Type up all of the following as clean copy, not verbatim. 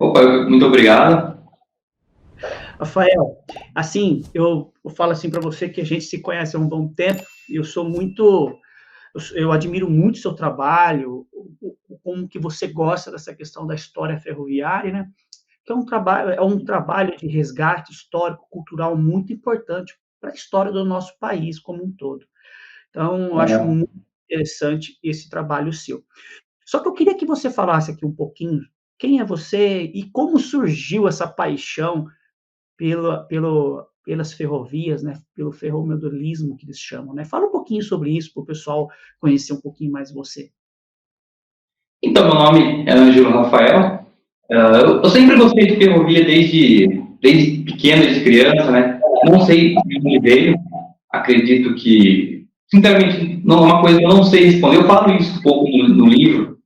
Opa, muito obrigado. Rafael, assim, eu falo assim para você que a gente se conhece há um bom tempo e eu admiro muito o seu trabalho, como que você gosta dessa questão da história ferroviária, né? Que é um trabalho de resgate histórico, cultural muito importante para a história do nosso país como um todo. Então, eu acho Uhum. muito interessante esse trabalho seu. Só que eu queria que você falasse aqui um pouquinho quem é você e como surgiu essa paixão pelas ferrovias, né, pelo ferroviarismo que eles chamam, né? Fala um pouquinho sobre isso para o pessoal conhecer um pouquinho mais você. Então, meu nome é Ângelo Rafael. Eu sempre gostei de ferrovia desde pequeno, desde criança, né? Não sei de onde veio. Acredito que, sinceramente, não é uma coisa que eu não sei responder. Eu falo isso um pouco no livro.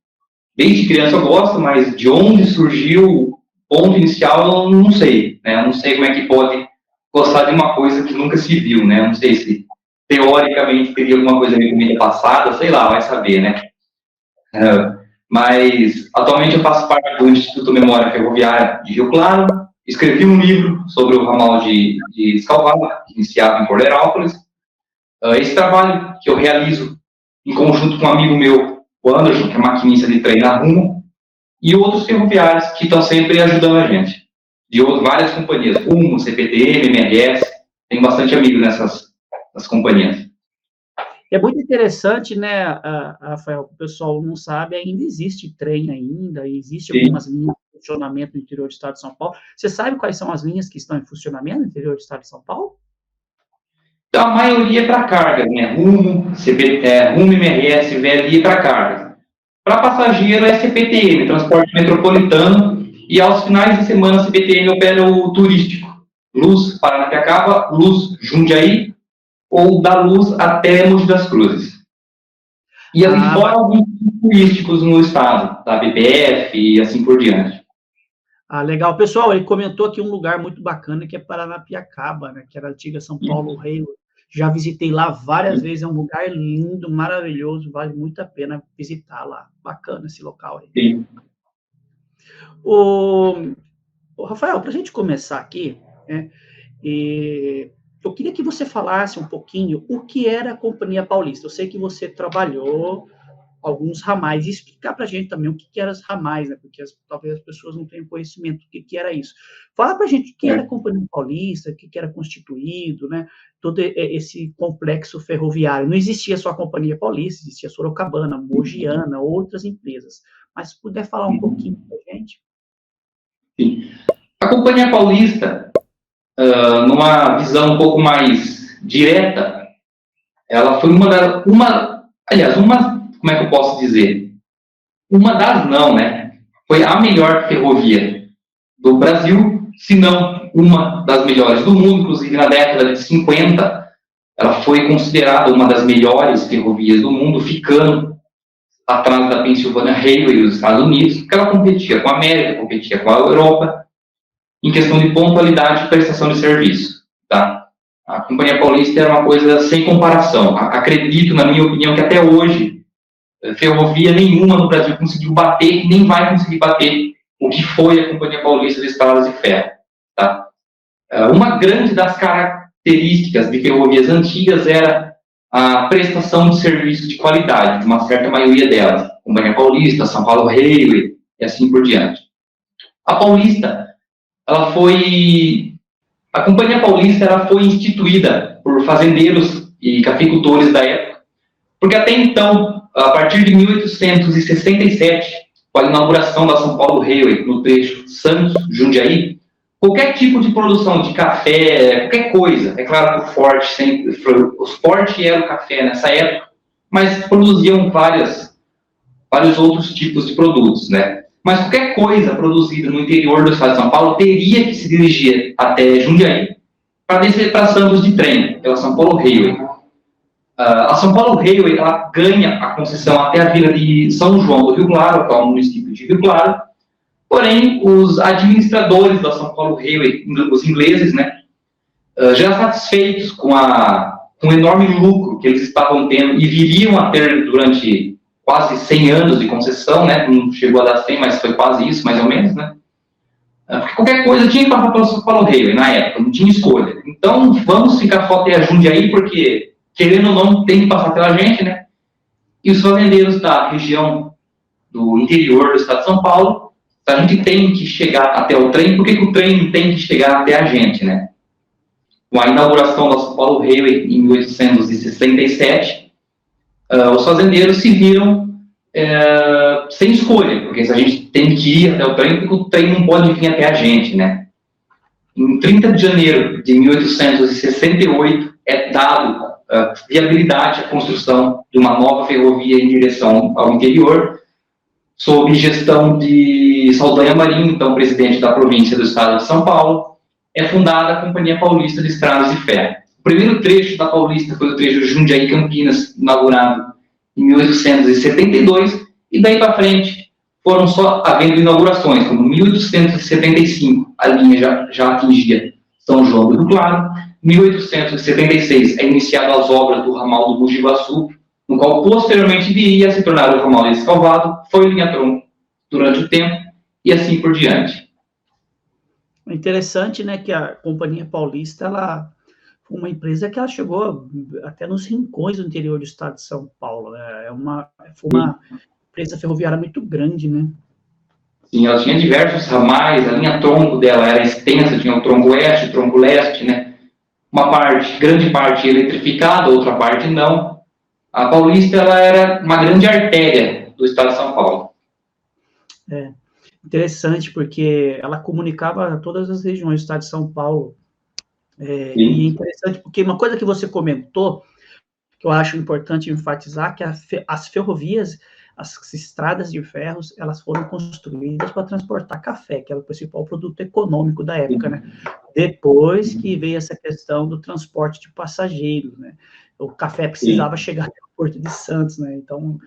Desde criança eu gosto, mas de onde surgiu o ponto inicial eu não sei, né? Eu não sei como é que pode gostar de uma coisa que nunca se viu, né? Eu não sei se teoricamente teria alguma coisa a ver com mídia passada, sei lá, vai saber, né? Mas atualmente eu faço parte do Instituto Memória Ferroviária de Rio Claro. Escrevi um livro sobre o ramal de Escalvado, iniciado em Corderópolis. Esse trabalho que eu realizo em conjunto com um amigo meu, o Anderson, que é maquinista de trem na Rumo, e outros ferroviários que estão sempre ajudando a gente, de várias companhias, Rumo, CPTM, MRS, tem bastante amigo nessas companhias. É muito interessante, né, Rafael, o pessoal não sabe, ainda existe trem ainda, existe Sim. algumas linhas de funcionamento no interior do estado de São Paulo. Você sabe quais são as linhas que estão em funcionamento no interior do estado de São Paulo? Então, a maioria é para carga, né? Rumo, Rumo, MRS, VLI é para carga. Para passageiro é CPTM, transporte metropolitano, e aos finais de semana a CPTM opera o turístico. Luz Paranapiacaba, Luz Jundiaí, ou da Luz até Mogi das Cruzes. E ali Ah, fora alguns turísticos no estado, da BPF e assim por diante. legal. Pessoal, ele comentou aqui um lugar muito bacana que é Paranapiacaba, né, que era a antiga São Paulo Railway. Já visitei lá várias vezes, é um lugar lindo, maravilhoso, vale muito a pena visitar lá. Bacana esse local aí. Sim. O Rafael, para a gente começar aqui, né, eu queria que você falasse um pouquinho o que era a Companhia Paulista. Eu sei que você trabalhou alguns ramais, e explicar para a gente também o que eram os ramais, né, porque talvez as pessoas não tenham conhecimento do que era isso. Fala para a gente o que era a Companhia Paulista, o que era constituído, né, todo esse complexo ferroviário. Não existia só a Companhia Paulista, existia a Sorocabana, Mogiana, outras empresas. Mas se puder falar um pouquinho para a gente. Sim. A Companhia Paulista, numa visão um pouco mais direta, ela foi como é que eu posso dizer? Uma das não, né? Foi a melhor ferrovia do Brasil, se não uma das melhores do mundo, inclusive na década de 50, ela foi considerada uma das melhores ferrovias do mundo, ficando atrás da Pennsylvania Railway dos Estados Unidos, porque ela competia com a América, competia com a Europa, em questão de pontualidade e prestação de serviço. Tá? A Companhia Paulista era uma coisa sem comparação. Acredito, na minha opinião, que até hoje, ferrovia nenhuma no Brasil conseguiu bater, nem vai conseguir bater o que foi a Companhia Paulista de Estradas de Ferro. Tá? Uma grande das características de ferrovias antigas era a prestação de serviço de qualidade, de uma certa maioria delas. Companhia Paulista, São Paulo Railway e assim por diante. A Paulista, a Companhia Paulista ela foi instituída por fazendeiros e cafeicultores da época, porque até então, a partir de 1867, com a inauguração da São Paulo Railway no trecho Santos-Jundiaí, qualquer tipo de produção de café, qualquer coisa, é claro que o forte era o café nessa época, mas produziam vários outros tipos de produtos, né? Mas qualquer coisa produzida no interior do estado de São Paulo teria que se dirigir até Jundiaí para descer para Santos de trem, pela São Paulo Railway. A São Paulo Railway ela ganha a concessão até a vila de São João do Rio Claro, atual município de Rio Claro. Porém, os administradores da São Paulo Railway, os ingleses, né, já satisfeitos com o enorme lucro que eles estavam tendo e viriam a ter durante quase 100 anos de concessão, né? Não chegou a dar 100, mas foi quase isso, mais ou menos, né? Porque qualquer coisa tinha que passar pelo São Paulo Railway na época, não tinha escolha. Então, vamos ficar só até a Jundiaí, porque, querendo ou não, tem que passar pela gente, né? E os fazendeiros da região do interior do estado de São Paulo, a gente tem que chegar até o trem, por que o trem tem que chegar até a gente, né? Com a inauguração da São Paulo Railway em 1867, os fazendeiros se viram sem escolha, porque a gente tem que ir até o trem, porque o trem não pode vir até a gente, né? Em 30 de janeiro de 1868, é dado viabilidade à construção de uma nova ferrovia em direção ao interior, sob gestão de Saldanha Marinho, então presidente da província do estado de São Paulo. É fundada a Companhia Paulista de Estradas de Ferro. O primeiro trecho da Paulista foi o trecho Jundiaí-Campinas, inaugurado em 1872, e daí para frente foram só havendo inaugurações, como em 1875 a linha já atingia São João do Rio Claro, em 1876 é iniciada as obras do ramal do Mogi Guaçu, no qual posteriormente viria a se tornar o ramal de Escalvado, foi linha-tronco durante o tempo, e assim por diante. É interessante, né, que a Companhia Paulista, ela foi uma empresa que ela chegou até nos rincões do interior do estado de São Paulo, né? Foi uma empresa ferroviária muito grande, né? Sim, ela tinha diversos ramais, a linha-tronco dela era extensa, tinha o tronco oeste, o tronco leste, né? Uma parte, grande parte eletrificada, outra parte não. A Paulista, ela era uma grande artéria do estado de São Paulo. Interessante, porque ela comunicava todas as regiões do estado de São Paulo. E é interessante, porque uma coisa que você comentou, que eu acho importante enfatizar, que as ferrovias, as estradas de ferros, elas foram construídas para transportar café, que era o principal produto econômico da época, né? Depois que veio essa questão do transporte de passageiros, né? O café precisava chegar até o Porto de Santos, né? Então,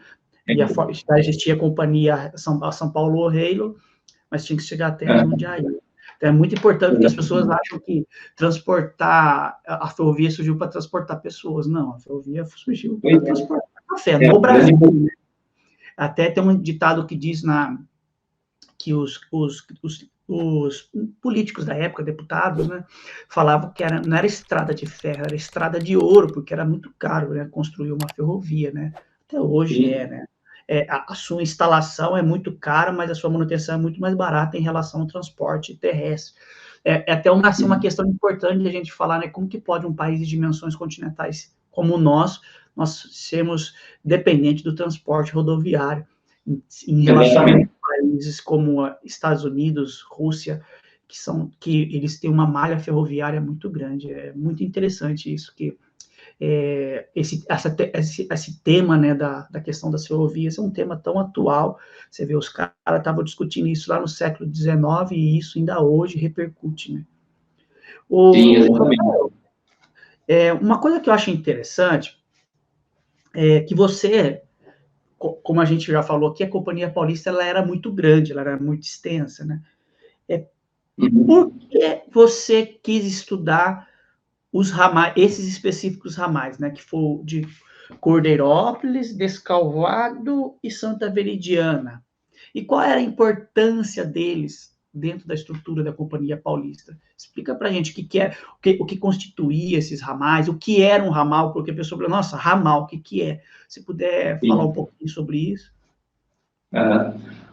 já existia a companhia São Paulo Railway, mas tinha que chegar até Jundiaí. Então, é muito importante, porque as pessoas acham que a ferrovia surgiu para transportar pessoas. Não, a ferrovia surgiu para transportar café no Brasil, né? Até tem um ditado que diz que os políticos da época, deputados, né, falavam que não era estrada de ferro, era estrada de ouro, porque era muito caro, né, construir uma ferrovia, né? Até hoje né? A sua instalação é muito cara, mas a sua manutenção é muito mais barata em relação ao transporte terrestre. É até uma questão importante de a gente falar, né, como que pode um país de dimensões continentais como nós sermos dependentes do transporte rodoviário, em relação a países como Estados Unidos, Rússia, que eles têm uma malha ferroviária muito grande. É muito interessante isso, que esse tema, né, da questão das ferrovias é um tema tão atual. Você vê, os caras estavam discutindo isso lá no século XIX e isso ainda hoje repercute, né? Sim, exatamente. Uma coisa que eu acho interessante é que você, como a gente já falou aqui, a Companhia Paulista ela era muito grande, ela era muito extensa, né? Por que você quis estudar os ramais, esses específicos ramais, né, que foi de Cordeirópolis, Descalvado e Santa Veridiana? E qual era a importância deles dentro da estrutura da Companhia Paulista? Explica para a gente o que constituía esses ramais, o que era um ramal, porque a pessoa fala, nossa, ramal, o que é? Se puder falar um pouquinho sobre isso.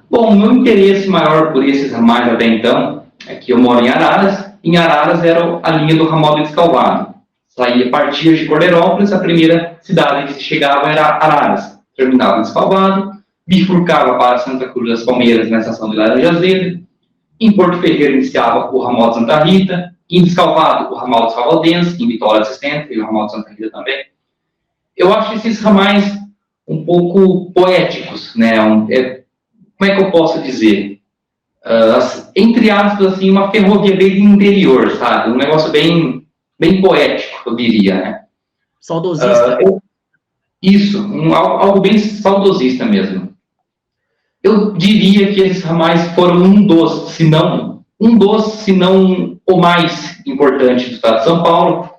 Bom, o meu interesse maior por esses ramais até então é que eu moro em Araras. Em Araras era a linha do ramal de Descalvado. Saía, partia de Cordeirópolis, a primeira cidade que se chegava era Araras. Terminava em Descalvado, bifurcava para Santa Cruz das Palmeiras, na estação de Laranja Azeda. Em Porto Ferreira iniciava o ramal de Santa Rita. Em Descalvado, o ramal de Salvadense. Em Vitória de Sestenta e o ramal de Santa Rita também. Eu acho esses ramais um pouco poéticos, né? Como é que eu posso dizer? Entre aspas, assim, uma ferrovia bem interior, sabe? Um negócio bem poético, eu diria, né? Saudosista. Isso, algo bem saudosista mesmo. Eu diria que esses ramais foram um dos, se não o mais importante do estado de São Paulo,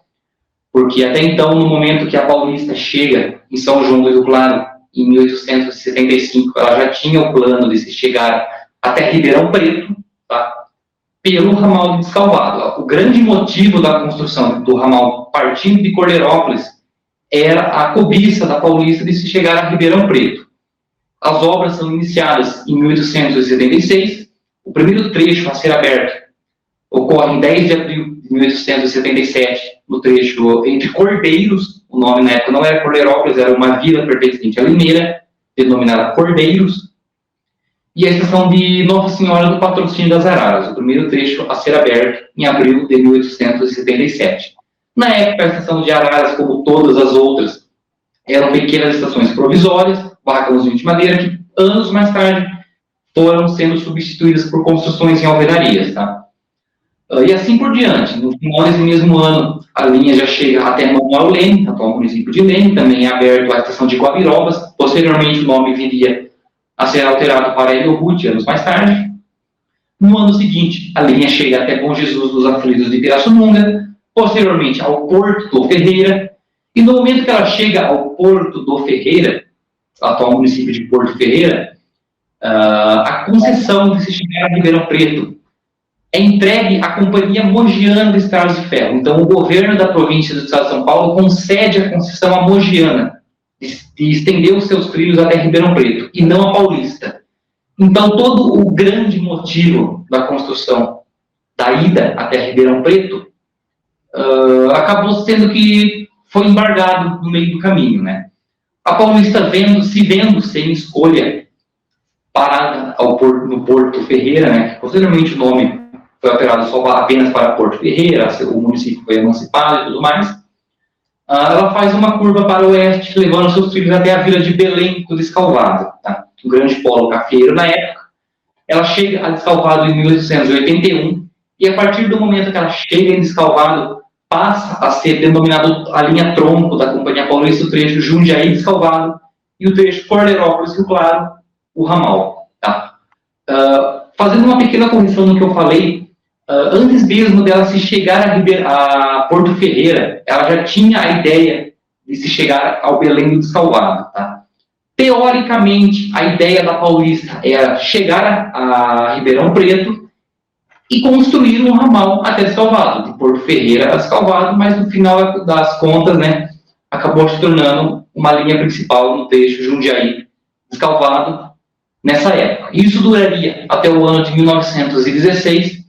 porque até então, no momento que a Paulista chega em São João do Rio Claro, em 1875, ela já tinha o plano de se chegar até Ribeirão Preto, tá? pelo ramal de Descalvado. O grande motivo da construção do ramal partindo de Cordeirópolis era a cobiça da Paulista de se chegar a Ribeirão Preto. As obras são iniciadas em 1876. O primeiro trecho a ser aberto ocorre em 10 de abril de 1877, no trecho entre Cordeiros. O nome na época não era Cordeirópolis, era uma vila pertencente a Limeira, denominada Cordeiros, e a estação de Nossa Senhora do Patrocínio das Araras, o primeiro trecho a ser aberto em abril de 1877. Na época, a estação de Araras, como todas as outras, eram pequenas estações provisórias, barracãozinho de madeira, que anos mais tarde foram sendo substituídas por construções em alvenarias, tá? E assim por diante. No final desse mesmo ano, a linha já chega até Manuel Leme, atual município de Leme, também é aberto a estação de Guabirobas. Posteriormente, o nome viria a ser alterado para Elorute, anos mais tarde. No ano seguinte, a linha chega até Bom Jesus dos Aflitos de Pirassununga, posteriormente ao Porto do Ferreira, e no momento que ela chega ao Porto do Ferreira, atual município de Porto Ferreira, a concessão de se chegar a Ribeirão Preto é entregue à Companhia Mogiana de Estradas de Ferro. Então, o governo da província do estado de São Paulo concede a concessão à Mogiana de estender os seus trilhos até Ribeirão Preto, e não a Paulista. Então, todo o grande motivo da construção da ida até Ribeirão Preto acabou sendo que foi embargado no meio do caminho, né? A Paulista se vendo sem escolha parada no Porto Ferreira, né? Que posteriormente o nome foi alterado só apenas para Porto Ferreira, o município foi emancipado e tudo mais. Ela faz uma curva para o oeste, levando seus trilhos até a vila de Belém do Descalvado, tá? Um grande polo cafeiro na época. Ela chega a Descalvado em 1881, e a partir do momento que ela chega em Descalvado, passa a ser denominado a linha tronco da Companhia Paulista, o trecho Jundiaí-Descalvado, e o trecho Cordeirópolis-Rio Claro, o ramal. Tá? Fazendo uma pequena correção no que eu falei, antes mesmo dela se chegar a Porto Ferreira, ela já tinha a ideia de se chegar ao Belém do Descalvado. Tá? Teoricamente, a ideia da Paulista era chegar a Ribeirão Preto e construir um ramal até Descalvado, de Porto Ferreira a Descalvado, mas no final das contas, né, acabou se tornando uma linha principal no trecho Jundiaí-Descalvado nessa época. Isso duraria até o ano de 1916,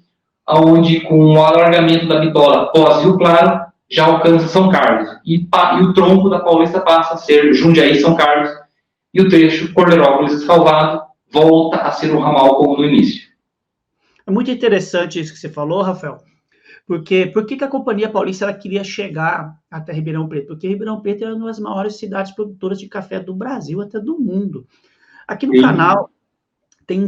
onde, com o alargamento da bitola pós-Rio Claro, já alcança São Carlos, e o tronco da Paulista passa a ser Jundiaí-São Carlos, e o trecho Cordeirópolis-Descalvado volta a ser o ramal como no início. É muito interessante isso que você falou, Rafael, porque por que a Companhia Paulista ela queria chegar até Ribeirão Preto? Porque Ribeirão Preto é uma das maiores cidades produtoras de café do Brasil, até do mundo. Aqui no canal tem uma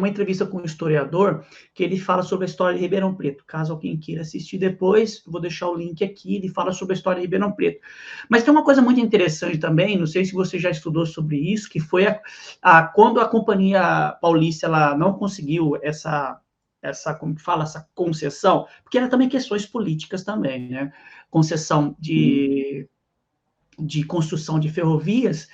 entrevista com um historiador que ele fala sobre a história de Ribeirão Preto. Caso alguém queira assistir depois, vou deixar o link aqui, ele fala sobre a história de Ribeirão Preto. Mas tem uma coisa muito interessante também, não sei se você já estudou sobre isso, que foi quando a Companhia Paulista ela não conseguiu essa concessão, porque era também questões políticas também, né? Concessão de construção de ferrovias.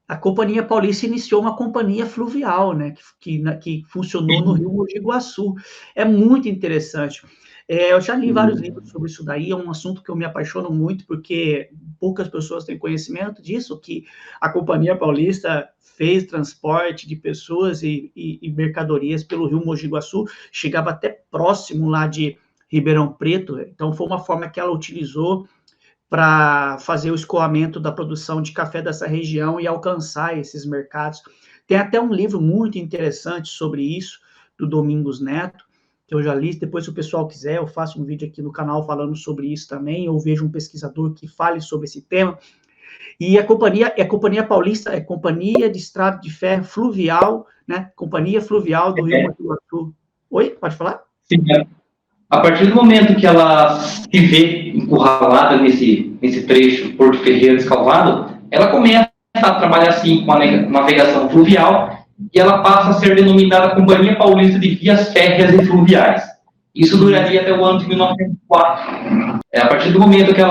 A Companhia Paulista iniciou uma companhia fluvial, né, que funcionou no Rio Mogi Guaçu. É muito interessante. Eu já li vários livros sobre isso daí, é um assunto que eu me apaixono muito, porque poucas pessoas têm conhecimento disso, que a Companhia Paulista fez transporte de pessoas e mercadorias pelo Rio Mogi Guaçu, chegava até próximo lá de Ribeirão Preto, então foi uma forma que ela utilizou para fazer o escoamento da produção de café dessa região e alcançar esses mercados. Tem até um livro muito interessante sobre isso, do Domingos Neto, que eu já li. Depois, se o pessoal quiser, eu faço um vídeo aqui no canal falando sobre isso também, eu vejo um pesquisador que fale sobre esse tema. E a Companhia Paulista é Companhia de Estrada de Ferro Fluvial, né? Companhia Fluvial do Rio Mogi Guaçu. Oi, pode falar? Sim, a partir do momento que ela se vê encurralada nesse trecho Porto Ferreira-Descalvado, ela começa a trabalhar assim com a navegação fluvial e ela passa a ser denominada Companhia Paulista de Vias Férreas e Fluviais. Isso duraria até o ano de 1904. A partir do momento que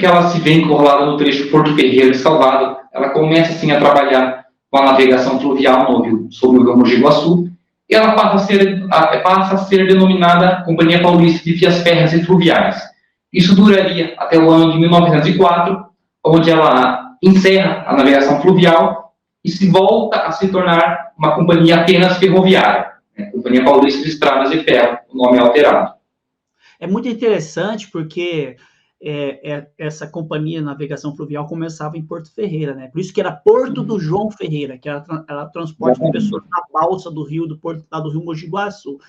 ela se vê encurralada no trecho Porto Ferreira-Descalvado, ela começa assim a trabalhar com a navegação fluvial sobre o Rio Mogi Guaçu. ela passa a ser denominada Companhia Paulista de Vias Férreas e Fluviais. Isso duraria até o ano de 1904, onde ela encerra a navegação fluvial e se volta a se tornar uma companhia apenas ferroviária, né? Companhia Paulista de Estradas de Ferro, o nome é alterado. É muito interessante porque essa companhia de navegação fluvial começava em Porto Ferreira, né? Por isso que era Porto do João Ferreira, que era transporte de pessoas na balsa do rio, lá do rio Mogi Guaçu.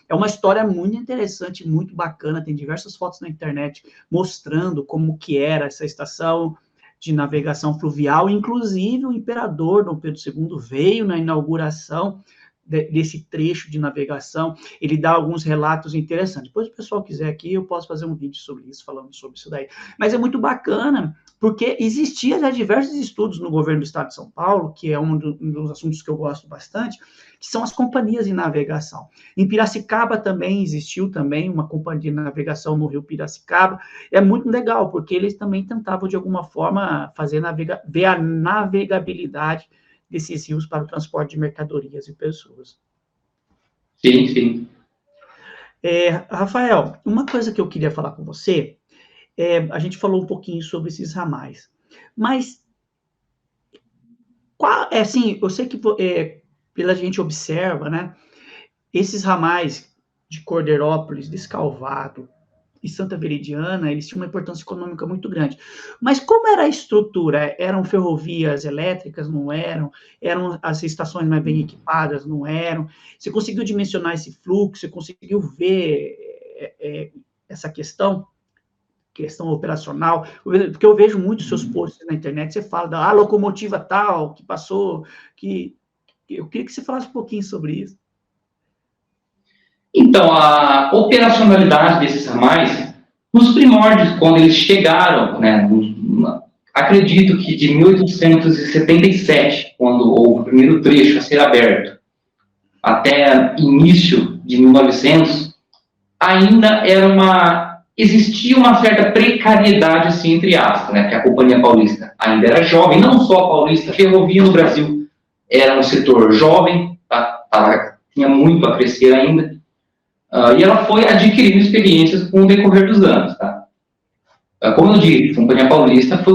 É uma história muito interessante, muito bacana, tem diversas fotos na internet mostrando como que era essa estação de navegação fluvial, inclusive o imperador Dom Pedro II veio na inauguração desse trecho de navegação, ele dá alguns relatos interessantes. Depois, se o pessoal quiser aqui, eu posso fazer um vídeo sobre isso, falando sobre isso daí. Mas é muito bacana, porque existia já diversos estudos no governo do estado de São Paulo, que é um dos assuntos que eu gosto bastante, que são as companhias de navegação. Em Piracicaba também existiu também uma companhia de navegação no rio Piracicaba. É muito legal, porque eles também tentavam, de alguma forma, ver a navegabilidade desses rios para o transporte de mercadorias e pessoas. Sim, sim. Rafael, uma coisa que eu queria falar com você, a gente falou um pouquinho sobre esses ramais, mas assim, eu sei que pela gente observa, né, esses ramais de Cordeirópolis, Descalvado e Santa Veridiana, eles tinham uma importância econômica muito grande. Mas como era a estrutura? Eram ferrovias elétricas? Não eram? Eram as estações mais bem equipadas? Não eram? Você conseguiu dimensionar esse fluxo? Você conseguiu ver essa questão operacional? Porque eu vejo muitos seus posts na internet, você fala da locomotiva tal, que passou, eu queria que você falasse um pouquinho sobre isso. Então, a operacionalidade desses ramais, nos primórdios, quando eles chegaram, né, acredito que de 1877, quando houve o primeiro trecho a ser aberto, até início de 1900, ainda existia uma certa precariedade, assim, entre aspas, né, porque a Companhia Paulista ainda era jovem, não só a Paulista, a ferrovia no Brasil era um setor jovem, tinha muito a crescer ainda, e ela foi adquirindo experiências com o decorrer dos anos, tá? Como eu disse, a Companhia Paulista foi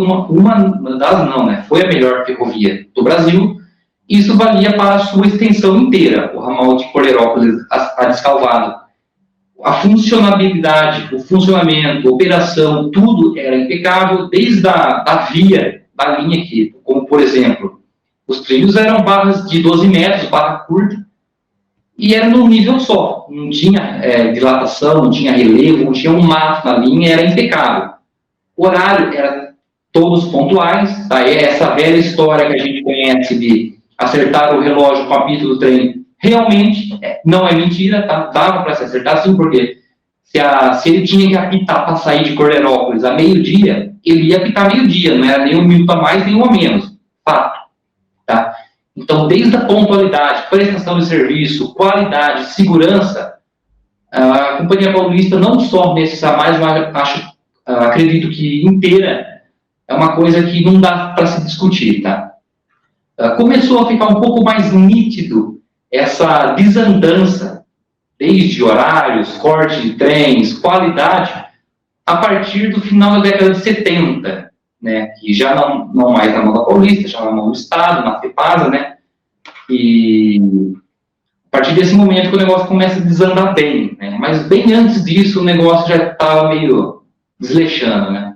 foi a melhor ferrovia do Brasil. Isso valia para a sua extensão inteira, o ramal de Cordeirópolis a Descalvado. A funcionabilidade, o funcionamento, a operação, tudo era impecável, desde a via da linha aqui, como por exemplo, os trilhos eram barras de 12 metros, barra curta, e era num nível só, não tinha dilatação, não tinha relevo, não tinha um mato na linha, era impecável. O horário era todos pontuais, tá? Essa velha história que a gente conhece de acertar o relógio com o apito do trem, realmente não é mentira, tá? Dava para se acertar sim, porque se ele tinha que apitar para sair de Cordeirópolis a meio-dia, ele ia apitar meio-dia, não era nem um minuto a mais, nem um a menos, fato, tá? Então, desde a pontualidade, prestação de serviço, qualidade, segurança, a Companhia Paulista, não só nesses ramais, mas acredito que inteira, é uma coisa que não dá para se discutir, tá? Começou a ficar um pouco mais nítido essa desandança, desde horários, corte de trens, qualidade, a partir do final da década de 70, né, que já não mais na mão da Paulista, já na mão do Estado, na FEPASA, né, e a partir desse momento que o negócio começa a desandar bem, né, mas bem antes disso o negócio já estava meio desleixando, né.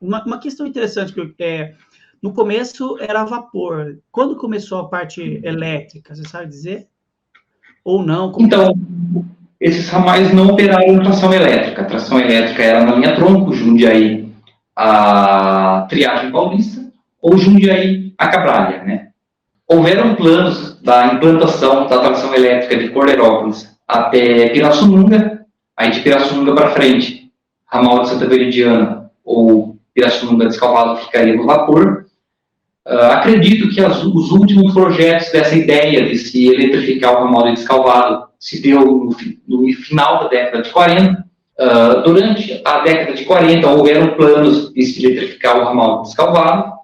Uma questão interessante, que no começo era a vapor, quando começou a parte elétrica, você sabe dizer? Ou não? Então, esses ramais não operaram tração elétrica. A tração elétrica era na linha tronco, Jundiaí a Triagem Paulista, ou Jundiaí a Cabralha, né? Houveram planos da implantação da tração elétrica de Cordeirópolis até Pirassununga, aí de Pirassununga para frente, ramal de Santa Veridiana ou Pirassununga Descalvado ficaria no vapor. Acredito que os últimos projetos dessa ideia de se eletrificar o ramal de Descalvado se deu no final da década de 40. Durante a década de 40, houveram planos de se eletrificar o ramal de Descalvado,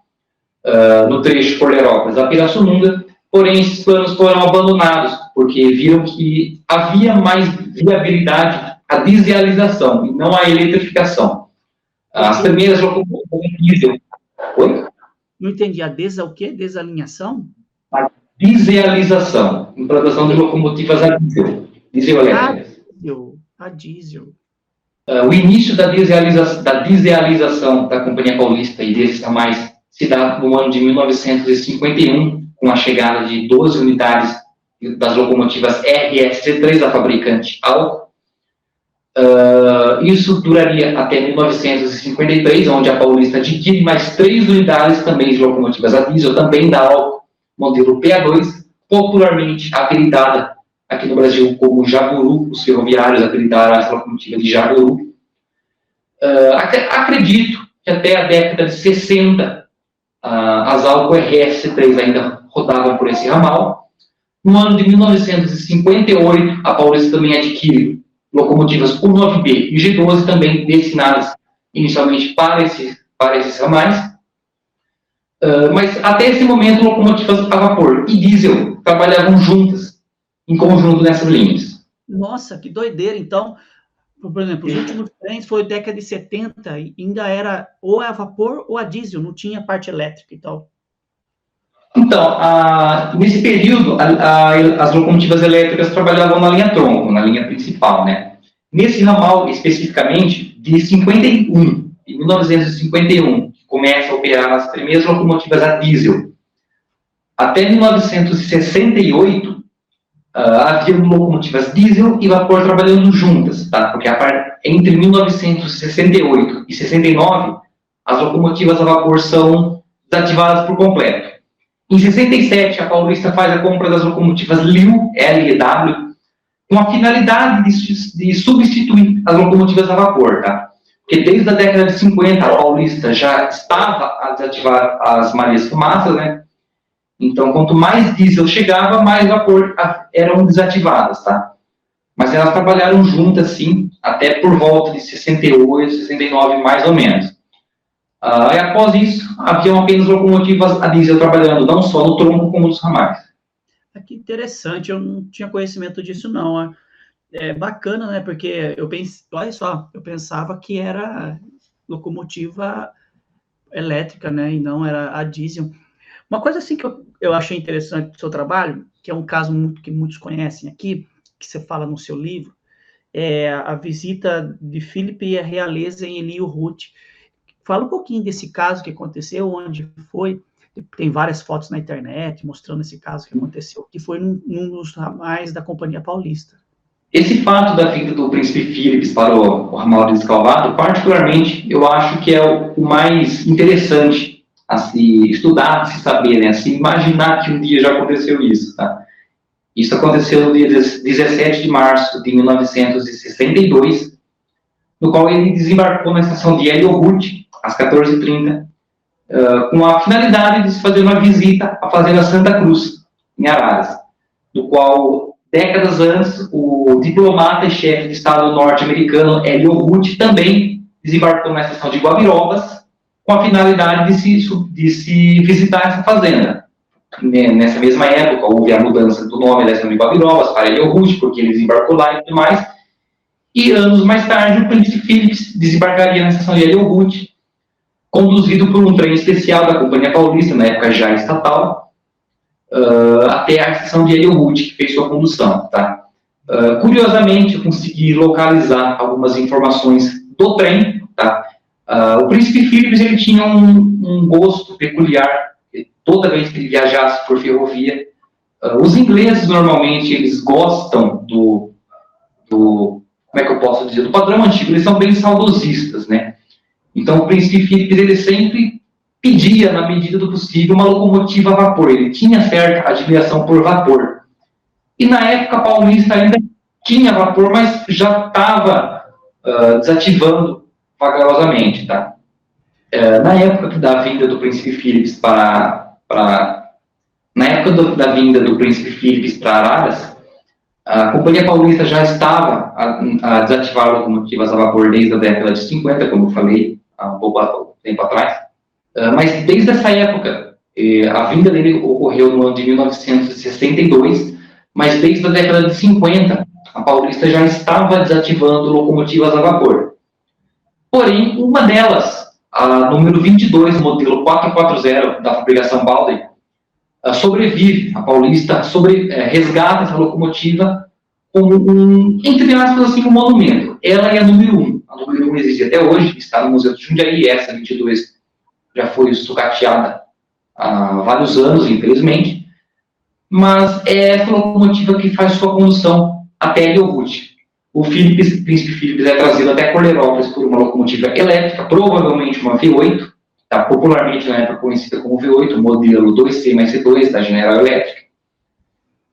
no trecho Cordeirópolis a Pirassununga, porém esses planos foram abandonados, porque viram que havia mais viabilidade a dieselização e não a eletrificação. As primeiras locomotivas diesel... Oi? Não entendi. O quê? Desalinhação? A dieselização, implantação de locomotivas a diesel, diesel elétricas. A diesel. O início da dieselização da Companhia Paulista e desses ramais se dá no ano de 1951, com a chegada de 12 unidades das locomotivas RSC3 da fabricante Alco. Isso duraria até 1953, onde a Paulista adquire mais 3 unidades também de locomotivas a diesel, também da Alco, modelo PA2, popularmente apelidada aqui no Brasil como Jaburu. Os ferroviários apelidaram essa locomotiva de Jaburu. Acredito que até a década de 60, as Alco RS-3 ainda rodavam por esse ramal. No ano de 1958, a Paulista também adquire locomotivas U9B e G12, também destinadas inicialmente para esses ramais. Mas até esse momento, locomotivas a vapor e diesel trabalhavam juntas, em conjunto nessas linhas. Nossa, que doideira. Então, por exemplo, os últimos trens foi década de 70 e ainda era ou a vapor ou a diesel, não tinha parte elétrica e tal. Então, nesse período, as locomotivas elétricas trabalhavam na linha tronco, na linha principal, né? Nesse ramal, especificamente, de 51, em 1951, que começa a operar as primeiras locomotivas a diesel, até 1968, havia locomotivas diesel e vapor trabalhando juntas, tá? Porque entre 1968 e 69, as locomotivas a vapor são desativadas por completo. Em 67, a Paulista faz a compra das locomotivas LEW, LEW, com a finalidade de substituir as locomotivas a vapor, tá? Porque desde a década de 50, a Paulista já estava a desativar as Marias Fumaças, né? Então, quanto mais diesel chegava, mais vapor eram desativadas, tá? Mas elas trabalharam juntas, sim, até por volta de 68, 69, mais ou menos. E após isso, haviam apenas locomotivas a diesel trabalhando, não só no tronco, como nos ramais. Que interessante, eu não tinha conhecimento disso, não. É bacana, né? Porque olha só, eu pensava que era locomotiva elétrica, né? E não era a diesel. Uma coisa assim que eu achei interessante do seu trabalho, que é um caso que muitos conhecem aqui, que você fala no seu livro, é a visita de Philip e a realeza em Elio Ruth. Fala um pouquinho desse caso que aconteceu, onde foi. Tem várias fotos na internet mostrando esse caso que aconteceu, que foi num dos ramais da Companhia Paulista. Esse fato da vinda do Príncipe Philips para o ramal de Descalvado, particularmente, eu acho que é o mais interessante a se estudar, a se saber, né? A se imaginar que um dia já aconteceu isso, tá? Isso aconteceu no dia 17 de março de 1962, no qual ele desembarcou na estação de Elio Ruth, às 14h30, com a finalidade de se fazer uma visita à Fazenda Santa Cruz, em Araras, do qual, décadas antes, o diplomata e chefe de Estado norte-americano Elio Ruth também desembarcou na estação de Guabirobas, com a finalidade de se visitar essa fazenda. Nessa mesma época, houve a mudança do nome da estação de Guabirobas para Elio Ruth, porque ele desembarcou lá e tudo mais, e anos mais tarde, o Príncipe Philips desembarcaria na estação de Elio Ruth, conduzido por um trem especial da Companhia Paulista, na época já estatal, até a estação de Elio Ruth, que fez sua condução. Tá? Curiosamente, eu consegui localizar algumas informações do trem. Tá? O Príncipe Philips ele tinha um gosto peculiar, toda vez que ele viajasse por ferrovia. Os ingleses, normalmente, eles gostam do como é que eu posso dizer, do padrão antigo, eles são bem saudosistas, né? Então, o Príncipe Philips, ele sempre pedia, na medida do possível, uma locomotiva a vapor. Ele tinha certa admiração por vapor. E, na época, a Paulista ainda tinha vapor, mas já estava desativando vagarosamente, tá? Na época da vinda do Príncipe Philips na época da vinda do Príncipe Philips para Araras, a Companhia Paulista já estava a desativar locomotivas a vapor desde a década de 50, como eu falei há um pouco tempo atrás. Mas desde essa época, A vinda dele ocorreu no ano de 1962, mas desde a década de 50, a Paulista já estava desativando locomotivas a vapor. Porém, uma delas, a número 22, modelo 440 da fabricação Baldwin, sobrevive. A Paulista resgata essa locomotiva como entre aspas, assim, um monumento. Ela é a número 1. A número 1 existe até hoje, está no Museu de Jundiaí. Essa 22 já foi sucateada há vários anos, infelizmente. Mas é essa locomotiva que faz sua condução até Ilhéus. O Príncipe Philips é trazido até Corlerópolis por uma locomotiva elétrica, provavelmente uma V8, tá? Popularmente na época conhecida como V8, modelo 2C mais C2 da General Electric.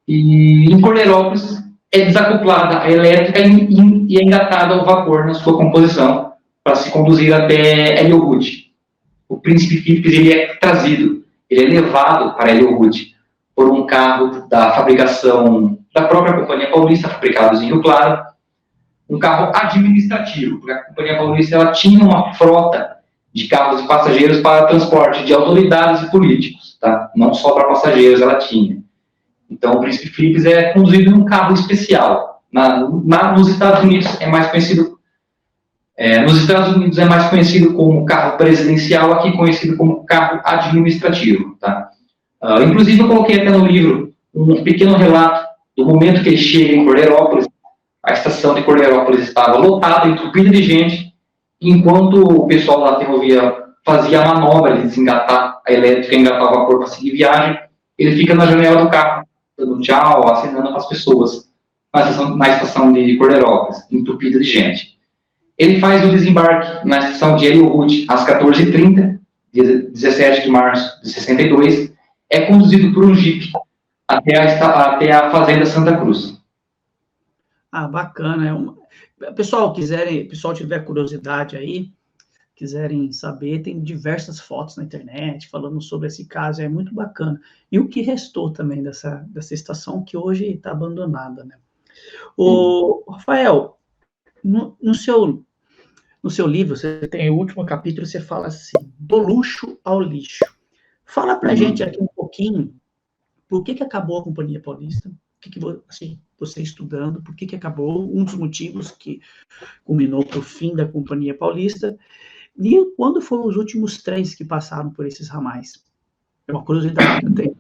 E em Corlerópolis é desacoplada a elétrica e é engatada ao vapor na sua composição para se conduzir até Ilhéus. O Príncipe Philips ele é trazido, ele é levado para Ilhéus por um carro da fabricação da própria Companhia Paulista, fabricados em Rio Claro, um carro administrativo, porque a Companhia Paulista ela tinha uma frota de carros de passageiros para transporte de autoridades e políticos, tá? Não só para passageiros ela tinha. Então, o Príncipe Philips é conduzido em um carro especial. Nos Estados Unidos é mais conhecido como carro presidencial, aqui conhecido como carro administrativo, tá? Inclusive, eu coloquei até no livro um pequeno relato do momento que ele chega em Corlerópolis. A estação de Corlerópolis estava lotada, entupida de gente, enquanto o pessoal da ferrovia fazia a manobra de desengatar a elétrica, engatar o vapor para seguir viagem. Ele fica na janela do carro, dando tchau, acenando para as pessoas, na estação de Corlerópolis, entupida de gente. Ele faz o desembarque na estação de Ilhéus às 14h30, dia 17 de março de 62, é conduzido por um jipe até a Fazenda Santa Cruz. Bacana. Pessoal tiver curiosidade aí, quiserem saber, tem diversas fotos na internet falando sobre esse caso, é muito bacana. E o que restou também dessa estação que hoje está abandonada, né? Rafael, no seu livro, você tem o último capítulo, você fala assim, do luxo ao lixo. Fala pra gente aqui um pouquinho, por que acabou a Companhia Paulista? Você estudando, por que acabou, um dos motivos que culminou para o fim da Companhia Paulista, e quando foram os últimos trens que passaram por esses ramais? É uma curiosidade que eu tenho.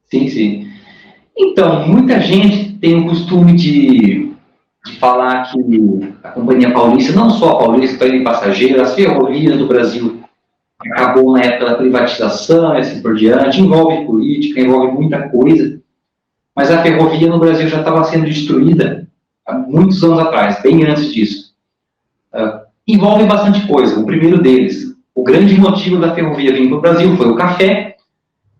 Sim. Então, muita gente tem o costume de falar que a Companhia Paulista, não só a Paulista, também passageira, as ferrovias do Brasil acabou na época da privatização e assim por diante, envolve política, envolve muita coisa, mas a ferrovia no Brasil já estava sendo destruída há muitos anos atrás, bem antes disso. Envolve bastante coisa. O primeiro deles, o grande motivo da ferrovia vir para o Brasil foi o café,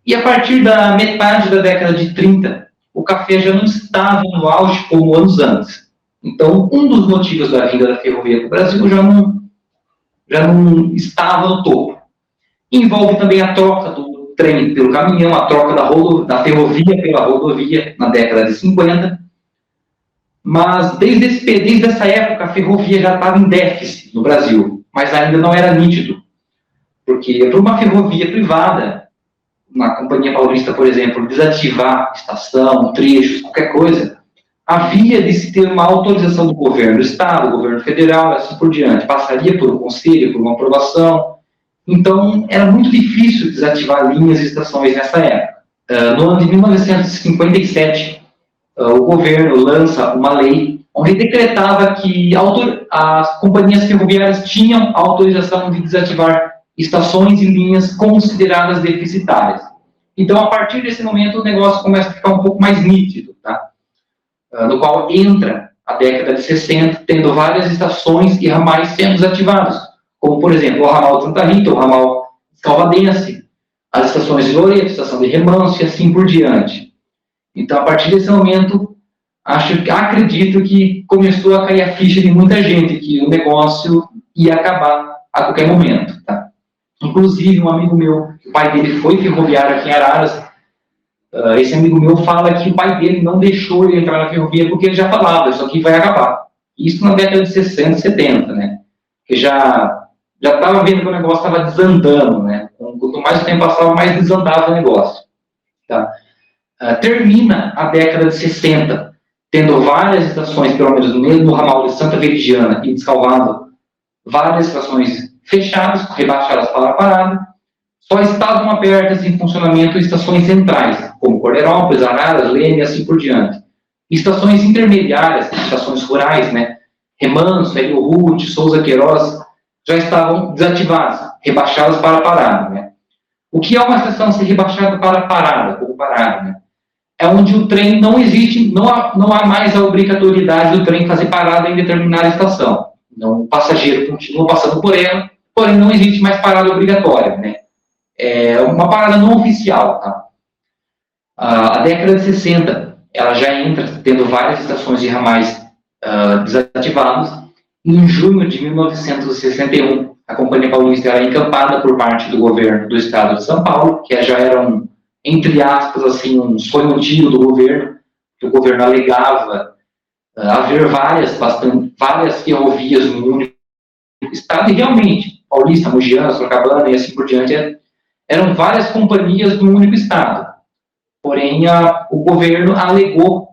e a partir da metade da década de 30, o café já não estava no auge como anos antes. Então, um dos motivos da vinda da ferrovia para o Brasil já não estava no topo. Envolve também a troca do trem pelo caminhão, a troca da ferrovia pela rodovia na década de 50. Mas desde essa época, a ferrovia já estava em déficit no Brasil, mas ainda não era nítido. Porque para uma ferrovia privada, na Companhia Paulista, por exemplo, desativar estação, trechos, qualquer coisa, havia de se ter uma autorização do governo do Estado, do governo federal, assim por diante. Passaria por um conselho, por uma aprovação. Então, era muito difícil desativar linhas e estações nessa época. No ano de 1957, o governo lança uma lei onde decretava que as companhias ferroviárias tinham autorização de desativar estações e linhas consideradas deficitárias. Então, a partir desse momento, o negócio começa a ficar um pouco mais nítido, tá? No qual entra a década de 60, tendo várias estações e ramais sendo desativados, como, por exemplo, o ramal de Santa Rita, o ramal Calvadense, as estações de Loreto, estação de Remanso e assim por diante. Então, a partir desse momento, acredito que começou a cair a ficha de muita gente, que o negócio ia acabar a qualquer momento, tá? Inclusive, um amigo meu, o pai dele foi ferroviário aqui em Araras. Esse amigo meu fala que o pai dele não deixou ele entrar na ferrovia porque ele já falava, isso aqui vai acabar. Isso na década de 60, 70, né? Que já estava vendo que o negócio estava desandando, né? Com Então, quanto mais o tempo passava, mais desandava o negócio. Tá? Termina a década de 60, tendo várias estações, pelo menos no ramal de Santa Veridiana e de Salvador, várias estações fechadas, rebaixadas para a parada. Só estavam abertas em funcionamento estações centrais, como Corderópolis, Araras, Leme e assim por diante. Estações intermediárias, estações rurais, né? Remanso, Hélio Ruth, Souza Queiroz, já estavam desativadas, rebaixadas para a parada, né? O que é uma estação ser rebaixada para a parada, ou parada, né? É onde o trem não existe, não há mais a obrigatoriedade do trem fazer parada em determinada estação. Então, o passageiro continua passando por ela, porém não existe mais parada obrigatória, né? É uma parada não oficial, tá? A década de 60, ela já entra tendo várias estações de ramais desativados. Em junho de 1961, a Companhia Paulista era encampada por parte do governo do estado de São Paulo, que já era entre aspas, assim, um sonho antigo do governo, que o governo alegava haver várias ferrovias no único estado, e realmente, Paulista, Mogiana, Sorocabana e assim por diante, eram várias companhias do único estado. Porém, o governo alegou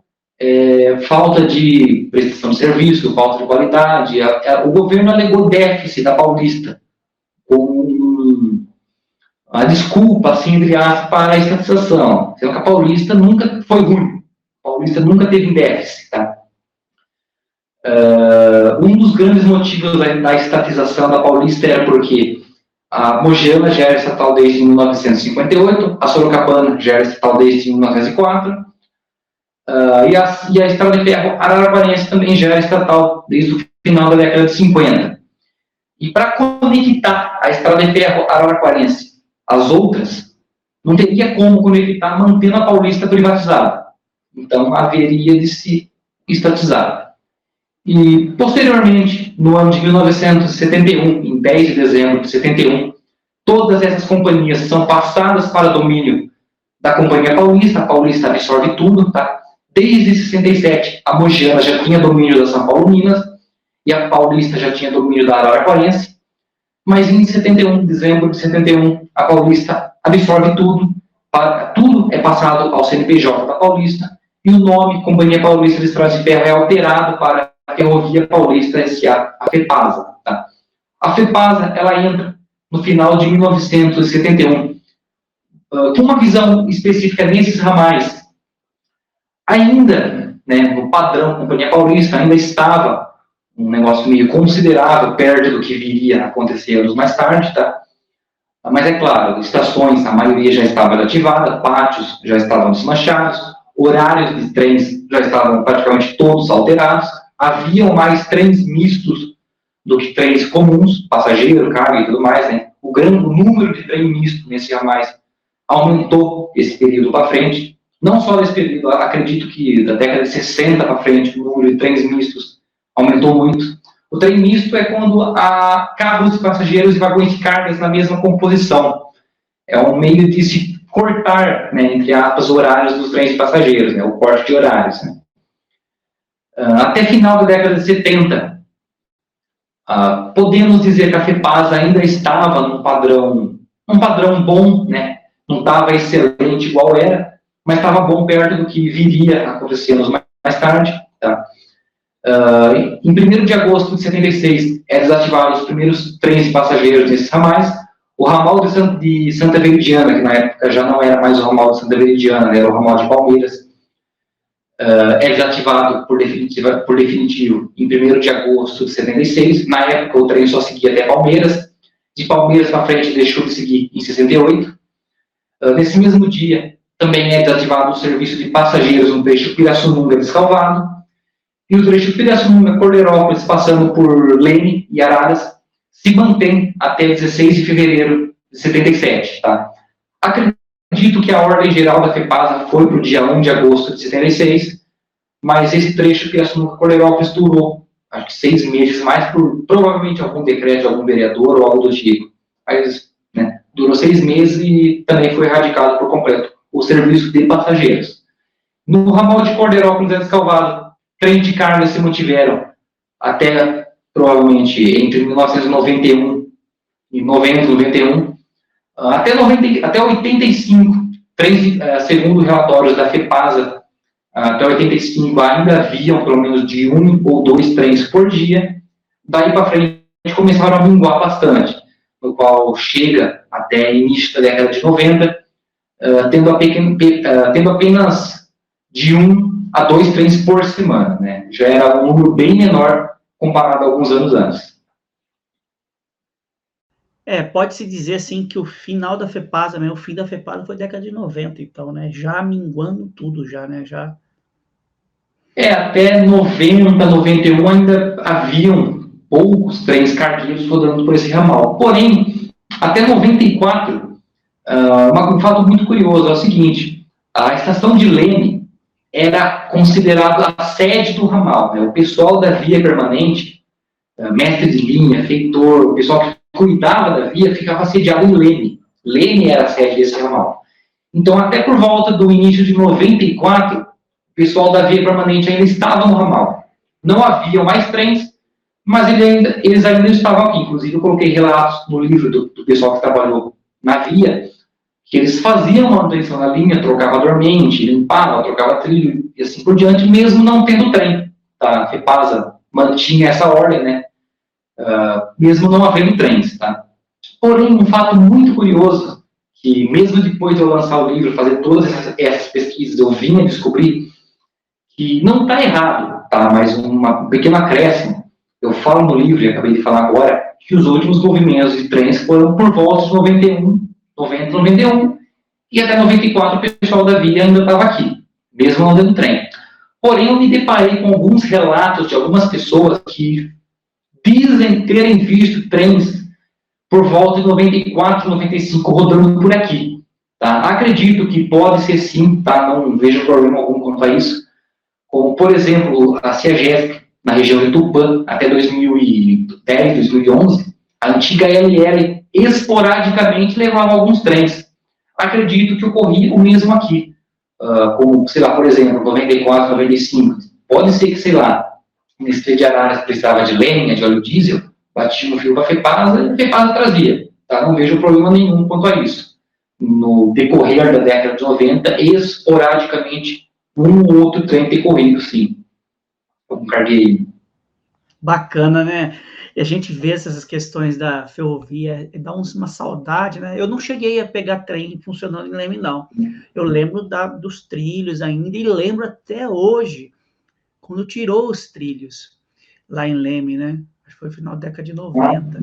falta de prestação de serviço, falta de qualidade. O governo alegou déficit da Paulista, com a desculpa, assim, entre aspas, para a estatização. Sendo que a Paulista nunca foi ruim. A Paulista nunca teve déficit, tá? Um dos grandes motivos da estatização da Paulista era porque a Mogiana já era estatal desde 1958, a Sorocabana já era estatal desde 1904, e a Estrada de Ferro Araraquarense também já era estatal desde o final da década de 50. E para conectar a Estrada de Ferro Araraquarense às outras, não teria como conectar mantendo a Paulista privatizada. Então, haveria de se estatizar. E, posteriormente, no ano de 1971, em 10 de dezembro de 71, todas essas companhias são passadas para domínio da Companhia Paulista. A Paulista absorve tudo, tá? Desde 67, a Mogiana já tinha domínio da São Paulo Minas e a Paulista já tinha domínio da Araraquarense. Mas em 71, dezembro de 71, a Paulista absorve tudo, tudo é passado ao CNPJ da Paulista e o nome Companhia Paulista de Estradas de Ferro é alterado para a Ferrovia Paulista S.A., a FEPASA. Tá? A FEPASA, ela entra no final de 1971, com uma visão específica nesses ramais. Ainda, né, no padrão Companhia Paulista, ainda estava um negócio meio considerável, perto do que viria a acontecer anos mais tarde, tá? Mas é claro, estações, a maioria já estava ativada, pátios já estavam desmanchados, horários de trens já estavam praticamente todos alterados, haviam mais trens mistos do que trens comuns, passageiro, carga e tudo mais, né? O número de trem misto nesse ramais aumentou esse período para frente. Não só nesse período, acredito que da década de 60 para frente o número de trens mistos aumentou muito. O trem misto é quando há carros de passageiros e vagões de cargas na mesma composição. É um meio de se cortar, né, entre aspas, horários dos trens de passageiros, né, o corte de horários. Né. Até final da década de 70, podemos dizer que a FEPASA ainda estava num padrão bom, né, não estava excelente igual era, mas estava bom perto do que viria a acontecer mais tarde. Tá? Em 1º de agosto de 76, é desativado os primeiros trens de passageiros nesses ramais. O ramal de Santa Veridiana, que na época já não era mais o ramal de Santa Veridiana, era o ramal de Palmeiras, é desativado por definitivo em 1º de agosto de 76. Na época, o trem só seguia até Palmeiras. De Palmeiras para frente, deixou de seguir em 68. Nesse mesmo dia, também é desativado o serviço de passageiros no trecho Pirassununga-Descalvado. E o trecho Pirassununga-Corderópolis, passando por Leme e Araras, se mantém até 16 de fevereiro de 77. Tá? Acredito que a ordem geral da FEPASA foi para o dia 1 de agosto de 76, mas esse trecho Pirassununga-Corderópolis durou, acho que 6 meses mais, por provavelmente algum decreto de algum vereador ou algo do tipo. Mas, né, durou 6 meses e também foi erradicado por completo o serviço de passageiros. No ramal de Corderópolis e Descalvado, trens de carga se mantiveram até provavelmente entre 1991 e 90, 91. Até 85, segundo relatórios da FEPASA, até 85 ainda haviam pelo menos de 1 ou 2 trens por dia. Daí para frente começaram a minguar bastante, no qual chega até início da década de 90, tendo apenas de 1 a 2 trens por semana, né? Já era um número bem menor comparado a alguns anos antes. Pode-se dizer, assim, que o final da FEPASA, né, o fim da FEPASA foi década de 90, então, né, já minguando tudo, já, né, já... Até 90, 91 ainda haviam poucos trens cargueiros rodando por esse ramal. Porém, até 94, um fato muito curioso é o seguinte: a estação de Leme era considerada a sede do ramal, né? O pessoal da via permanente, mestre de linha, feitor, o pessoal que cuidava da via ficava sediado em Leme. Leme era a sede desse ramal. Então, até por volta do início de 94, o pessoal da via permanente ainda estava no ramal. Não havia mais trens, mas eles ainda estavam aqui. Inclusive, eu coloquei relatos no livro do pessoal que trabalhou na via, que eles faziam manutenção na linha, trocava dormente, limpava, trocava trilho e assim por diante, mesmo não tendo trem. Tá? A FEPASA mantinha essa ordem, né? Mesmo não havendo trens. Tá? Porém, um fato muito curioso, que mesmo depois de eu lançar o livro, fazer todas essas pesquisas, eu vim a descobrir que não está errado, tá? Mas um pequeno acréscimo. Eu falo no livro, e acabei de falar agora, que os últimos movimentos de trens foram por volta de 91, e até 94 o pessoal da via ainda estava aqui, mesmo não dando trem. Porém, eu me deparei com alguns relatos de algumas pessoas que dizem terem visto trens por volta de 94, 95 rodando por aqui. Tá? Acredito que pode ser sim, tá? Não vejo problema algum quanto a isso. Como, por exemplo, a CEAGESP, na região de Tupã, até 2010, 2011, a antiga LL esporadicamente levava alguns trens. Acredito que ocorria o mesmo aqui. Como, sei lá, por exemplo, 94, 95. Pode ser que, sei lá, nesse trilho de Araras precisava de lenha, de óleo diesel, batia no fio da FEPASA e a FEPASA trazia. Tá? Não vejo problema nenhum quanto a isso. No decorrer da década de 90, esporadicamente, um ou outro trem ter corrido, sim. Um cargueiro. Bacana, né? E a gente vê essas questões da ferrovia, dá uma saudade, né? Eu não cheguei a pegar trem funcionando em Leme, não. Eu lembro dos trilhos ainda, e lembro até hoje, quando tirou os trilhos lá em Leme, né? Acho que foi no final da década de 90.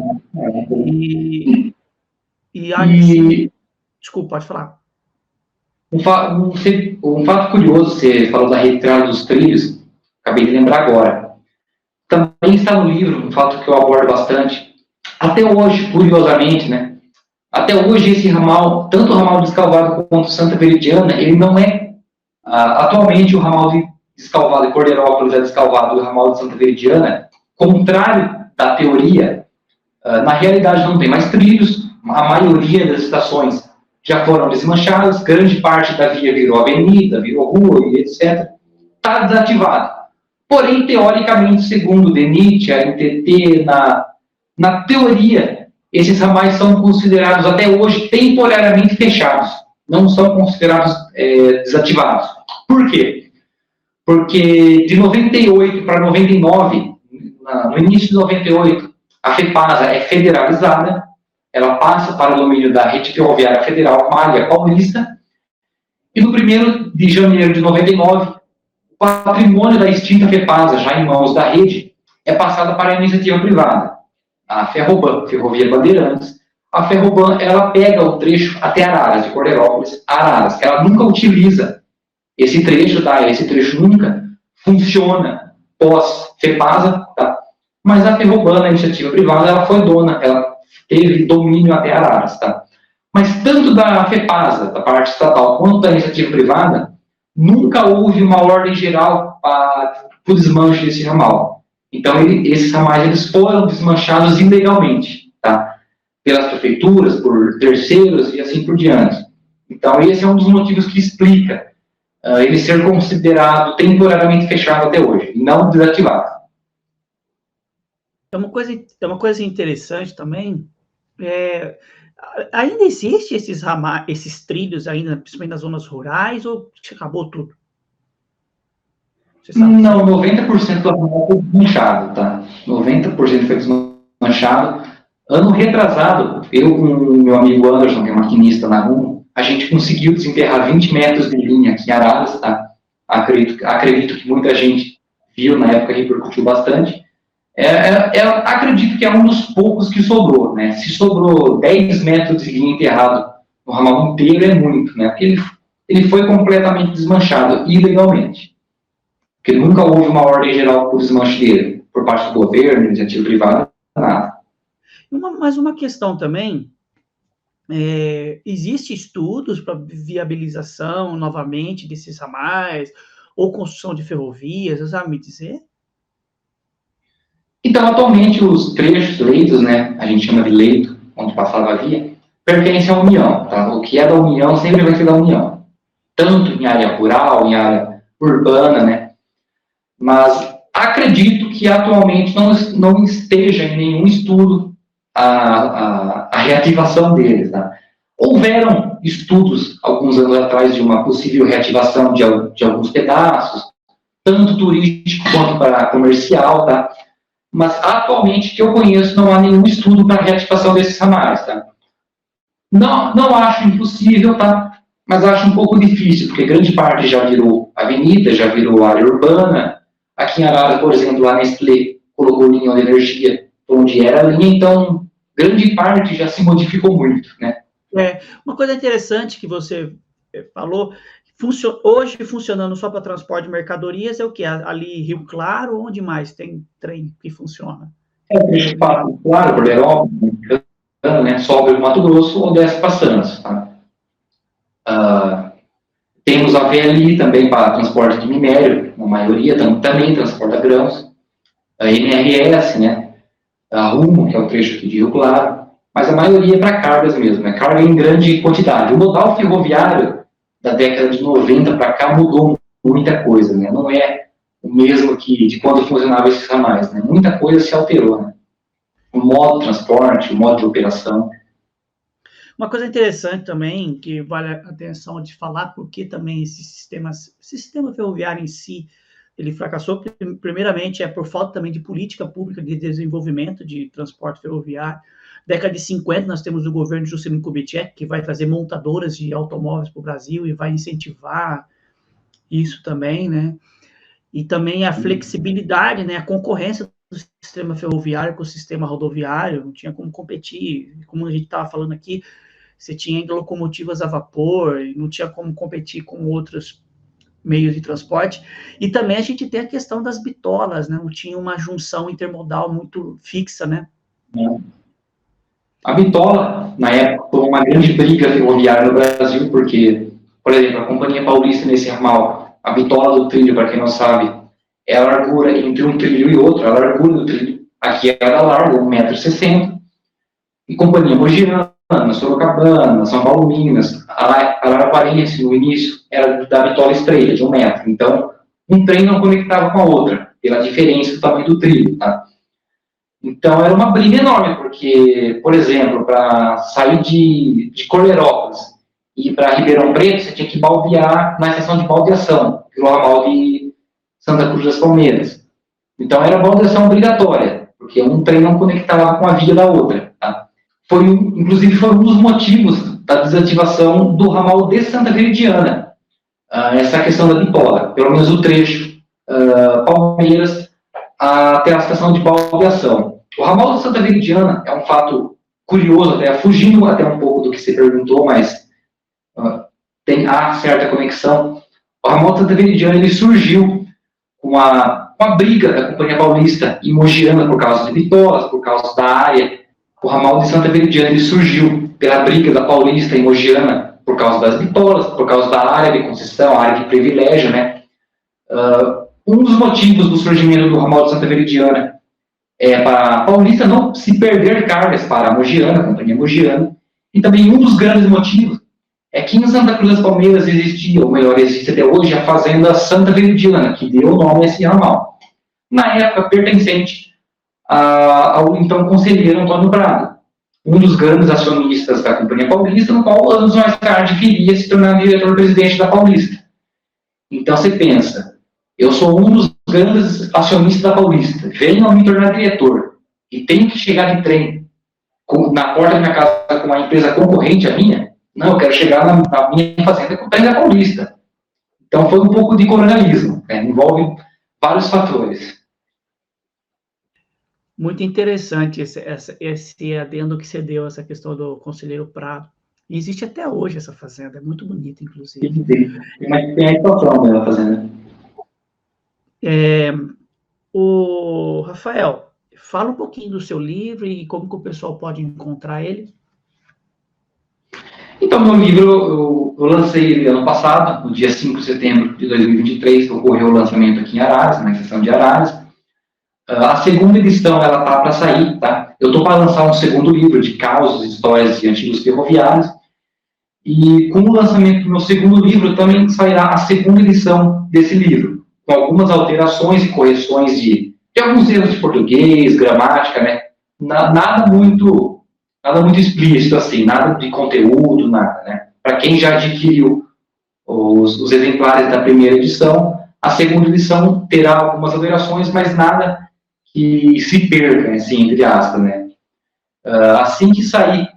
Desculpa, pode falar. Um fato curioso, você falou da retirada dos trilhos, acabei de lembrar agora. Também está no livro, um fato que eu abordo bastante. Até hoje, curiosamente, né? Até hoje esse ramal, tanto o ramal de Escalvado quanto Santa Veridiana, ele não é, atualmente o ramal de Escalvado e Cordeirópolis é Escalvado e o ramal de Santa Veridiana, contrário da teoria, na realidade não tem mais trilhos, a maioria das estações já foram desmanchadas, grande parte da via virou avenida, virou rua e etc. Está desativado. Porém, teoricamente, segundo o DENIT, a NTT, na teoria, esses ramais são considerados até hoje temporariamente fechados, não são considerados desativados. Por quê? Porque de 98 para 99, no início de 98, a FEPASA é federalizada, ela passa para o domínio da Rede Ferroviária Federal, Malha Paulista, e no 1º de janeiro de 99, o patrimônio da extinta FEPASA, já em mãos da rede, é passado para a iniciativa privada. A Ferroban, Ferrovia Bandeirantes, a Ferroban, ela pega o trecho até Araras, de Cordeirópolis a Araras. Ela nunca utiliza esse trecho, tá? Esse trecho nunca funciona pós-FEPASA, tá? Mas a Ferroban, a iniciativa privada, ela foi dona, ela teve domínio até Araras, tá? Mas tanto da FEPASA, da parte estatal, quanto da iniciativa privada, nunca houve uma ordem geral para o desmanche desse ramal. Então, esses ramais eles foram desmanchados ilegalmente, tá? Pelas prefeituras, por terceiros e assim por diante. Então, esse é um dos motivos que explica ele ser considerado temporariamente fechado até hoje, não desativado. É uma coisa interessante também, Ainda existe esses trilhos ainda, principalmente nas zonas rurais, ou acabou tudo? Você sabe? Não, 90% do ramal foi desmanchado, tá? 90% foi desmanchado. Ano retrasado, eu com o meu amigo Anderson, que é maquinista na Rumo, a gente conseguiu desenterrar 20 metros de linha aqui em Araras, tá? Acredito que muita gente viu, na época repercutiu bastante. Acredito que é um dos poucos que sobrou, né? Se sobrou 10 metros de linha enterrado no ramal inteiro, é muito, né? Porque ele foi completamente desmanchado, ilegalmente. Porque nunca houve uma ordem geral por desmanche dele, por parte do governo, iniciativa privada, nada. Mas uma questão também, existe estudos para viabilização, novamente, desses ramais, ou construção de ferrovias, você sabe me dizer? Então, atualmente, os trechos, leitos, né, a gente chama de leito, onde passava a via, pertencem à União, tá? O que é da União sempre vai ser da União. Tanto em área rural, em área urbana, né? Mas acredito que atualmente não esteja em nenhum estudo a reativação deles, tá? Houveram estudos, alguns anos atrás, de uma possível reativação de alguns pedaços, tanto turístico quanto para comercial, tá? Mas atualmente, que eu conheço, não há nenhum estudo para a reativação desses ramais, tá? Não acho impossível, tá? Mas acho um pouco difícil, porque grande parte já virou avenida, já virou área urbana. Aqui em Araras, por exemplo, a Nestlé colocou linha de energia onde era a linha, então grande parte já se modificou muito, né? Uma coisa interessante que você falou, hoje funcionando só para transporte de mercadorias é o que? Ali Rio Claro, onde mais tem trem que funciona? Claro, Borderópolis, né? Sobe o Mato Grosso ou desce para Santos, tá? Temos a VLI também para transporte de minério, na maioria também transporta grãos. A MRS, né? A Rumo, que é o trecho aqui de Rio Claro, mas a maioria é para cargas mesmo, né? Carga em grande quantidade. O modal ferroviário da década de 90 para cá mudou muita coisa, né? Não é o mesmo que de quando funcionava esses ramais, né? Muita coisa se alterou, né? O modo de transporte, o modo de operação. Uma coisa interessante também, que vale a atenção de falar, porque também esse sistema ferroviário em si, ele fracassou, primeiramente, por falta também de política pública de desenvolvimento de transporte ferroviário. Década de 50, nós temos o governo de Juscelino Kubitschek, que vai trazer montadoras de automóveis para o Brasil e vai incentivar isso também, né? E também a flexibilidade, né? A concorrência do sistema ferroviário com o sistema rodoviário, não tinha como competir. Como a gente estava falando aqui, você tinha ainda locomotivas a vapor, não tinha como competir com outros meios de transporte. E também a gente tem a questão das bitolas, né? Não tinha uma junção intermodal muito fixa, né? A bitola, na época, foi uma grande briga ferroviária no Brasil, porque, por exemplo, a Companhia Paulista nesse ramal, a bitola do trilho, para quem não sabe, é a largura entre um trilho e outro, a largura do trilho. Aqui era larga, 1,60 m, e Companhia Mogiana, Sorocabana, São Paulo, Minas, a Araraquarense, no início, era da bitola estreita, de 1 metro. Então, um trem não conectava com a outra, pela diferença do tamanho do trilho, tá? Então, era uma briga enorme, porque, por exemplo, para sair de Corlerópolis e ir para Ribeirão Preto, você tinha que baldear na estação de baldeação, pelo ramal de Santa Cruz das Palmeiras. Então, era baldeação obrigatória, porque um trem não conectava com a via da outra, tá? Inclusive, foi um dos motivos da desativação do ramal de Santa Veridiana, essa questão da bitola, pelo menos o trecho Palmeiras até a estação de baldeação. O ramal de Santa Veridiana é um fato curioso, até fugindo até um pouco do que você perguntou, mas há certa conexão. O ramal de Santa Veridiana ele surgiu com a briga da Companhia Paulista e Mogiana por causa de bitolas, por causa da área. O ramal de Santa Veridiana ele surgiu pela briga da Paulista e Mogiana por causa das bitolas, por causa da área de concessão, a área de privilégio, né? Um dos motivos do surgimento do ramal de Santa Veridiana é para a Paulista não se perder cargas para a Mogiana, a Companhia Mogiana, e também um dos grandes motivos é que em Santa Cruz das Palmeiras existia, ou melhor, existe até hoje, a Fazenda Santa Veridiana, que deu o nome a esse ramal. Na época pertencente ao então conselheiro Antônio Prado. um dos grandes acionistas da Companhia Paulista, no qual anos mais tarde viria se tornar diretor-presidente da Paulista. Então você pensa, eu sou um dos grandes acionistas da Paulista, venho a me tornar diretor e tenho que chegar de trem na porta da minha casa com uma empresa concorrente à minha? Não, eu quero chegar na minha fazenda com o trem da Paulista. Então foi um pouco de coronelismo, né? Envolve vários fatores. Muito interessante esse adendo que você deu, essa questão do conselheiro Prado. E existe até hoje essa fazenda, é muito bonita, inclusive. Tem a situação dela fazenda. O Rafael, fala um pouquinho do seu livro e como que o pessoal pode encontrar ele. Então, meu livro, eu lancei ele ano passado, no dia 5 de setembro de 2023, que ocorreu o lançamento aqui em Araras, na seção de Araras. A segunda edição, ela tá para sair, tá? Eu estou para lançar um segundo livro de causos e histórias de antigos ferroviários. E com o lançamento do meu segundo livro, também sairá a segunda edição desse livro, com algumas alterações e correções de alguns erros de português, gramática, né? Nada muito explícito, assim, nada de conteúdo, nada, né? Para quem já adquiriu os exemplares da primeira edição, a segunda edição terá algumas alterações, mas nada que se perca, assim, entre aspas, né? Assim que sair,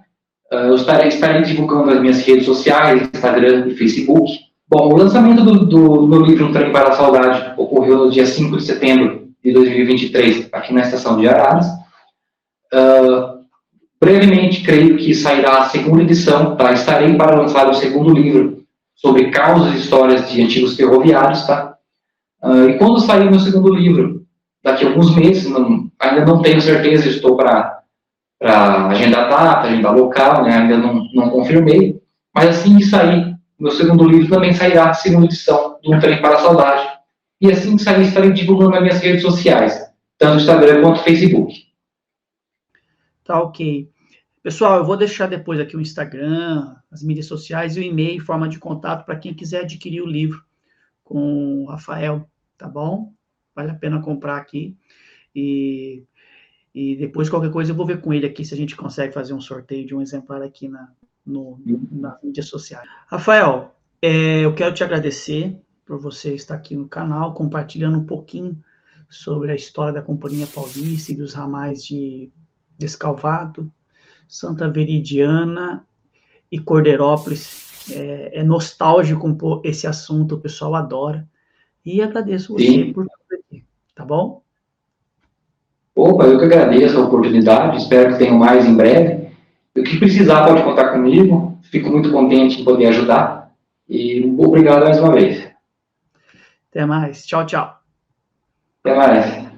eu estarei divulgando nas minhas redes sociais, Instagram e Facebook. Bom, o lançamento do meu livro Um Trem para a Saudade ocorreu no dia 5 de setembro de 2023, aqui na estação de Araras. Brevemente, creio que sairá a segunda edição, tá? Estarei para lançar o segundo livro sobre causas e histórias de antigos ferroviários, tá? E quando sair o meu segundo livro, daqui a alguns meses, ainda não tenho certeza, estou para agendar data, agendar local, né? Ainda não confirmei, mas assim que sair o meu segundo livro, também sairá a segunda edição do Um Trem para a Saudade. E assim que sair, estarei divulgando nas minhas redes sociais, tanto no Instagram quanto no Facebook. Tá, ok. Pessoal, eu vou deixar depois aqui o Instagram, as mídias sociais e o e-mail, forma de contato para quem quiser adquirir o livro com o Rafael, tá bom? Vale a pena comprar aqui. E depois, qualquer coisa, eu vou ver com ele aqui se a gente consegue fazer um sorteio de um exemplar aqui nas mídias sociais. Rafael, eu quero te agradecer por você estar aqui no canal, compartilhando um pouquinho sobre a história da Companhia Paulista e dos ramais de Descalvado, Santa Veridiana e Cordeirópolis. É nostálgico esse assunto, o pessoal adora. E agradeço você por tudo aqui, tá bom? Opa, eu que agradeço a oportunidade, espero que tenham mais em breve. O que precisar pode contar comigo, fico muito contente em poder ajudar. E obrigado mais uma vez. Até mais, tchau, tchau. Até mais.